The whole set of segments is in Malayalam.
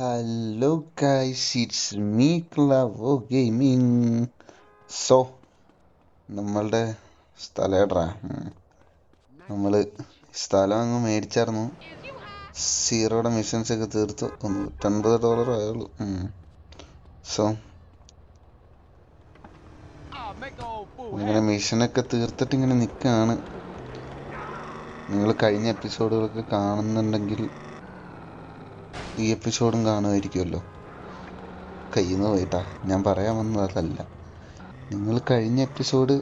Hello guys, it's me Clavo Gaming. So നമ്മളുടെ സ്ഥലം എവിടാ? നമ്മൾ സ്ഥലം അങ്ങ് മേടിച്ചായിരുന്നു. സീറോയുടെ മിഷൻസ് ഒക്കെ തീർത്തു. $150 ആയുള്ളൂ. സോ ഇങ്ങനെ മിഷനൊക്കെ തീർത്തിട്ട് ഇങ്ങനെ നിൽക്കുകയാണ്. നിങ്ങൾ കഴിഞ്ഞ എപ്പിസോഡുകളൊക്കെ കാണുന്നുണ്ടെങ്കിൽ ഈ എപ്പിസോഡും കാണുമായിരിക്കുമല്ലോ. കയ്യിൽ നിന്ന് പോയിട്ടാ, ഞാൻ പറയാൻ വന്നതല്ല. നിങ്ങൾ കഴിഞ്ഞ എപ്പിസോഡ്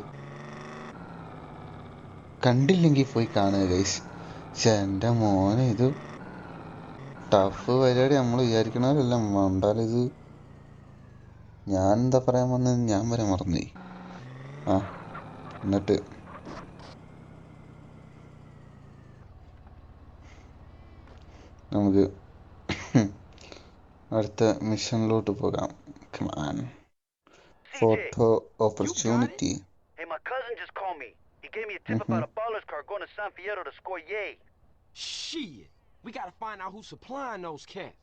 കണ്ടില്ലെങ്കിൽ പോയി കാണുക ഗൈസ്. പക്ഷെ എൻ്റെ മോനെ, ഇത് ടഫ് പരിപാടി. നമ്മൾ വിചാരിക്കണമല്ല മണ്ടാലിത്. ഞാൻ എന്താ പറയാൻ വന്നത്, ഞാൻ വരെ മറന്നുപോയി. എന്നിട്ട് നമുക്ക് അടുത്ത മിഷനിലോട്ട് പോകാം. Come on. Photo opportunity. Hey, my cousin just called me. He gave me a tip about a baller's car going to San Fierro to score yay. Shit, we gotta find out who's supplying those cats.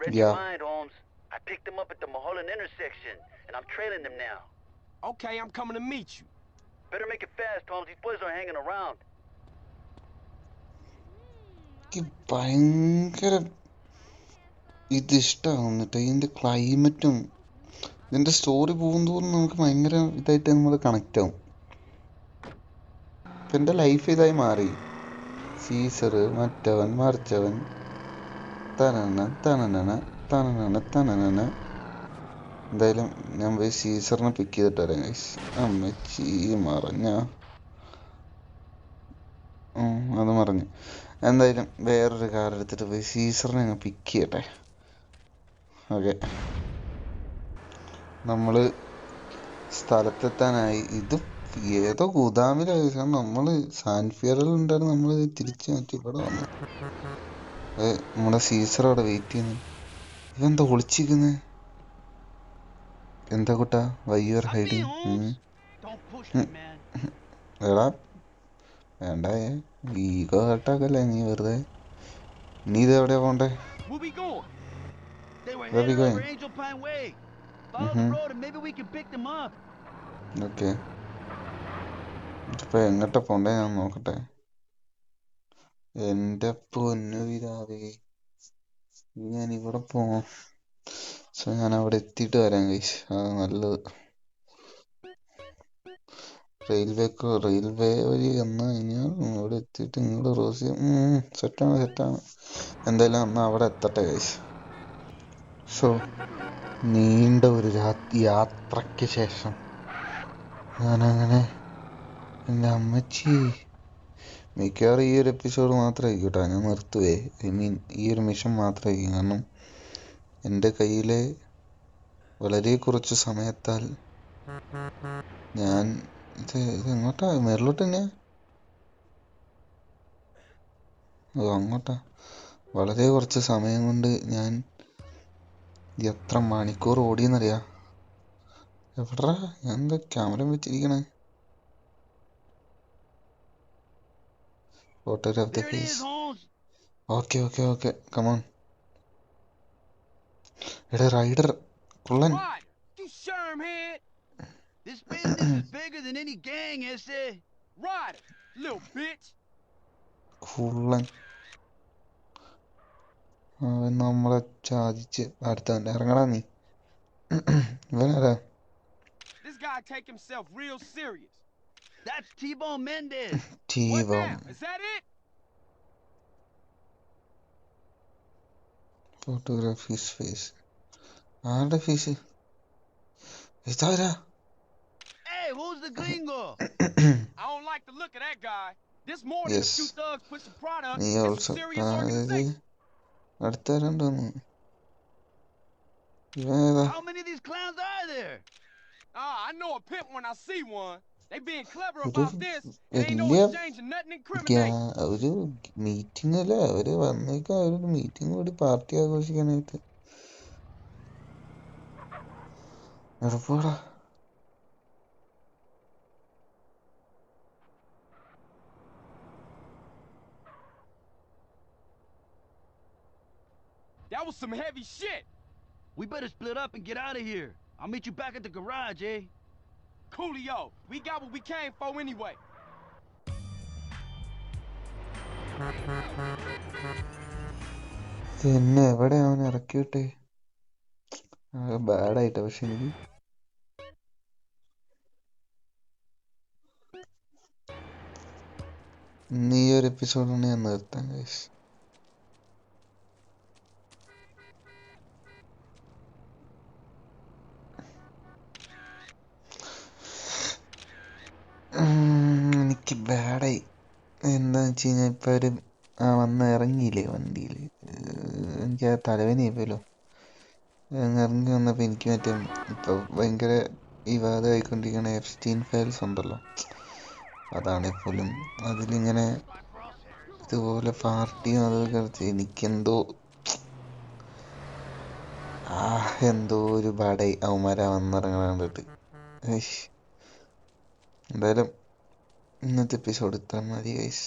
Read your mind, Holmes. I picked them up at the Mulholland intersection, and I'm trailing them now. Okay, I'm coming to meet you. Better make it fast, Holmes. These boys aren't hanging around. ഭയങ്കര ഇതിഷ്ടമാകുന്നിട്ട് ഇതിൻ്റെ ക്ലൈമറ്റും ഇതിൻ്റെ സ്റ്റോറി പോകുന്തോറും നമുക്ക് ഭയങ്കര ഇതായിട്ട് നമ്മൾ കണക്റ്റ് ആവും. ഇപ്പം എൻ്റെ ലൈഫ് ഇതായി മാറി. സീസർ, മറ്റവൻ, മറിച്ചവൻ, തനന തനനന തനനന തനനന. എന്തായാലും ഞാൻ പോയി സീസറിനെ പിക്ക് ചെയ്തിട്ട് വരാം ഗൈസ്. അമ്മച്ചി മറഞ്ഞ അത് മറഞ്ഞു. എന്തായാലും വേറൊരു കാർ എടുത്തിട്ട് പോയി സീസറിനെ അങ്ങ് പിക്ക് ചെയ്യട്ടെ. ഓക്കെ, നമ്മൾ സ്ഥലത്തെത്താനായി. ഇത് ഏതോ ഗുദാമിലായി. നമ്മൾ സാൻ ഫിയറിലുണ്ടായിരുന്നു. നമ്മൾ തിരിച്ച് മാറ്റി ഇവിടെ വന്നു. നമ്മുടെ സീസർ അവിടെ വെയിറ്റ് ചെയ്യുന്നു. ഇതെന്താ ഒളിച്ചിരിക്കുന്നത്? എന്താ കൂട്ടാ, വൈ യു ആർ ഹൈഡിങ്? എടാ വേണ്ടേ, ഈഗോ ഹർട്ടാക്കല്ലേ നീ വെറുതെ. നീ ഇത് എവിടെയാ പോണ്ടേ? ഓക്കെ, ഇപ്പൊ എങ്ങോട്ടാ പോണ്ടേ ഞാൻ നോക്കട്ടെ. എന്റെ പൊന്നു വിരാവേ, ഞാൻ ഇവിടെ പോവാം. സോ ഞാൻ അവിടെ എത്തിയിട്ട് വരാം ഗൈസ്. അത് നല്ലത്. റെയിൽവേ വഴി വന്നു കഴിഞ്ഞാൽ അവിടെ എത്തിയിട്ട് ഇങ്ങോട്ട് ക്രോസ് ചെയ്യും. സെറ്റാണ്. എന്തായാലും എന്നാൽ അവിടെ എത്തട്ടെ ഗൈസ്. സോ നീണ്ട ഒരു യാത്രയ്ക്ക് ശേഷം ഞാനങ്ങനെ എൻ്റെ അമ്മച്ചി, മിക്കവാറും ഈ ഒരു എപ്പിസോഡ് മാത്രമായിരിക്കും കേട്ടോ, ഞാൻ നിർത്തുവേ. ഈ ഒരു മിഷൻ മാത്രമായിരിക്കും. കാരണം എൻ്റെ കയ്യിലെ വളരെ കുറച്ച് സമയത്താൽ ഞാൻ ഇത് എങ്ങോട്ടാ? മേളിലോട്ട് തന്നെയാ? അങ്ങോട്ടാ. വളരെ കുറച്ച് സമയം കൊണ്ട് ഞാൻ എത്ര മണിക്കൂർ ഓടിയെന്നറിയാം. എവിടാ ഞാൻ എന്താ ക്യാമറ വെച്ചിരിക്കണേ? Photograph the face. Okay come on. എടാ റൈഡർ കുള്ളൻ. This business is bigger than any gang, ese. Ride, little bitch. കുള്ളൻ അവൻ നമ്മളെ ചാദിച്ച് അടുത്തവൻ. ഇറങ്ങടാ നീ. ഇവനാരാ? This guy take himself real serious. That's T-Bone Mendez. T-Bone. Is that it? Photograph his face. ആരുടെ ഫേസ്? ഇതാരാ? Hey, who's the gringo? I don't like the look of that guy. This more than a few thugs pushing product. He It's also a serious organization. അടുത്തവരുണ്ടോന്ന്. How many of these clowns are there? I know a pimp when I see one. They being clever about this. It ain't no exchange of nothing incriminating. ഒരു മീറ്റിംഗ് അല്ലേ അവര് വന്നേക്കാ. അവരൊരു മീറ്റിംഗ് കൂടി, party ആഘോഷിക്കാനായിട്ട്. എടപ്പോടാ. That was some heavy shit. We better split up and get out of here. I'll meet you back at the garage, eh? Coolio, we got what we came for anyway. എന്നെ എവിടെ അവൻ ഇറക്കി വിട്ടേ? ബാഡായിട്ടാ. പക്ഷെ എനിക്ക് ഇന്ന് ഈ ഒരു എപ്പിസോഡാണ് ഞാൻ നിർത്താൻ ഗൈസ്. എനിക്ക് ബാഡായി. എന്താന്ന് വെച്ച് കഴിഞ്ഞാൽ ഇപ്പം ഒരു വന്ന് ഇറങ്ങിയില്ലേ വണ്ടിയിൽ, എനിക്ക് ആ തലവേനയായിപ്പോയല്ലോ. ഇറങ്ങി വന്നപ്പോൾ എനിക്ക് മറ്റേ ഇപ്പോൾ ഭയങ്കര വിവാദമായിക്കൊണ്ടിരിക്കുന്ന എപ്സ്റ്റീൻ ഫയൽസ് ഉണ്ടല്ലോ, അതാണെപ്പോലും അതിലിങ്ങനെ ഇതുപോലെ പാർട്ടിയും അതൊക്കെ എനിക്കെന്തോ എന്തോ ഒരു ബാഡായി അവന്മാരാ വന്നിറങ്ങണ കണ്ടിട്ട്. എന്തായാലും ഇന്നത്തെ എപ്പിസോഡ് ഇത്ര മതി ഗൈസ്.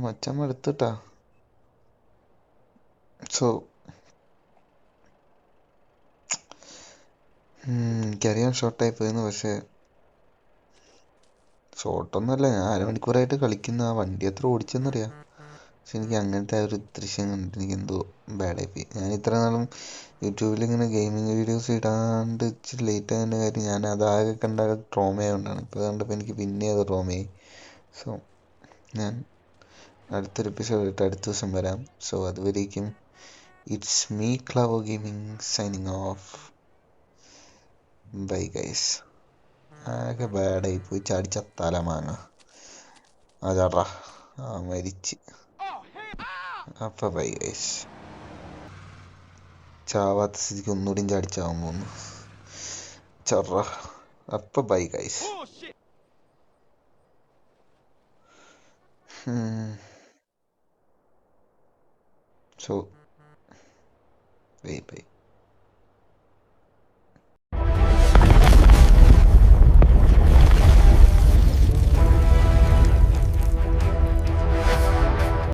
മച്ചമ്മ എടുത്തിട്ടാ. സോ എനിക്കറിയാം ഷോർട്ടായി പോയെന്ന്, പക്ഷേ ഷോർട്ടൊന്നുമല്ല, ഞാൻ അരമണിക്കൂറായിട്ട് കളിക്കുന്ന. ആ വണ്ടി എത്ര ഓടിച്ചെന്നറിയാം. പക്ഷെ എനിക്ക് അങ്ങനത്തെ ആ ഒരു ദൃശ്യം കണ്ടിട്ട് എനിക്ക് എന്തോ ബാഡായിപ്പോയി. ഞാൻ ഇത്ര നാളും യൂട്യൂബിൽ ഇങ്ങനെ ഗെയിമിങ് വീഡിയോസ് ഇടാണ്ട് ഇച്ചിരി ലേറ്റ് ആയതിൻ്റെ കാര്യം ഞാൻ അതാകെ കണ്ട ട്രോമയായതുകൊണ്ടാണ്. ഇപ്പോൾ കണ്ടപ്പോൾ എനിക്ക് പിന്നെ അത് ട്രോമയായി. സോ ഞാൻ അടുത്തൊരു എപ്പിസോഡായിട്ട് അടുത്ത ദിവസം വരാം. സോ അതുവരേക്കും it's me Clavo gaming signing off. Bye guys. ആകെ ബാഡായി പോയി. ചാടി ചത്താല മാങ്ങ. അതാടാ മരിച്ച്. അപ്പം ബൈ ഗൈസ്. ചാവാത്ത സ്ഥിതിക്ക് ഒന്നുകൂടി ചാടിച്ചാവാൻ പോകുന്നു. ചറ. അപ്പം bye guys. So, bye bye.